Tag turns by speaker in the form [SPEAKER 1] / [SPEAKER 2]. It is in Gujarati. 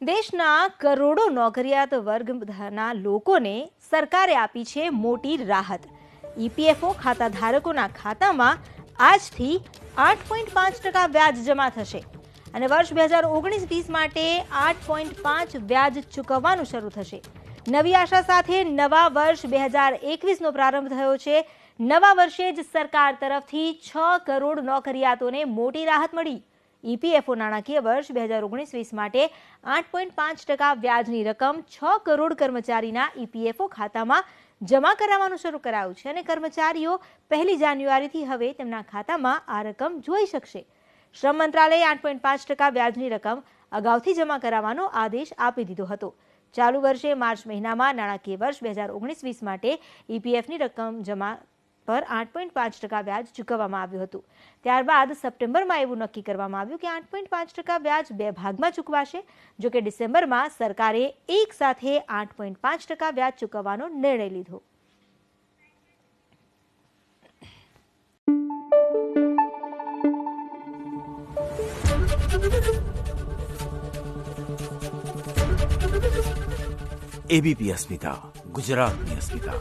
[SPEAKER 1] દેશના કરોડો નોકરિયાત વર્ગના લોકોને સરકારે આપી છે મોટી રાહત। ઈપીએફઓ ખાતા ધારકોના ખાતામાં આજથી 8.5% વ્યાજ જમા થશે અને વર્ષ 2019-20 માટે 8.5 વ્યાજ ચૂકવવાનું શરૂ થશે। નવી આશા સાથે નવા વર્ષ 2021નો પ્રારંભ થયો છે। નવા વર્ષે જ સરકાર તરફથી 6 કરોડ નોકરિયાતોને મોટી રાહત મળી। ઈપીએફઓ નાણાકીય વર્ષ 2019-20 માટે 8.5% વ્યાજની રકમ 6 કરોડ કર્મચારીના ઈપીએફઓ ખાતામાં જમા કરાવવાનું શરૂ કરાયું છે અને કર્મચારીઓ 1 જાન્યુઆરીથી હવે તેમના ખાતામાં આ રકમ જોઈ શકશે। શ્રમ મંત્રાલયે 8.5% વ્યાજની રકમ અગાઉથી જમા કરાવવાનો આદેશ આપી દીધો હતો। ચાલુ વર્ષે માર્ચ મહિનામાં નાણાકીય વર્ષ 2019-20 માટે ઈપીએફની રકમ જમા પર 8.5% વ્યાજ ચૂકવવામાં આવ્યું હતું। ત્યારબાદ સપ્ટેમ્બરમાં એવું નક્કી કરવામાં આવ્યું કે 8.5% વ્યાજ 2 ભાગમાં ચૂકવાશે। જો કે ડિસેમ્બરમાં સરકારે એક સાથે 8.5% વ્યાજ ચૂકવવાનો નિર્ણય લીધો।
[SPEAKER 2] એબીપી અસ્મિતા, ગુજરાતની અસ્મિતા।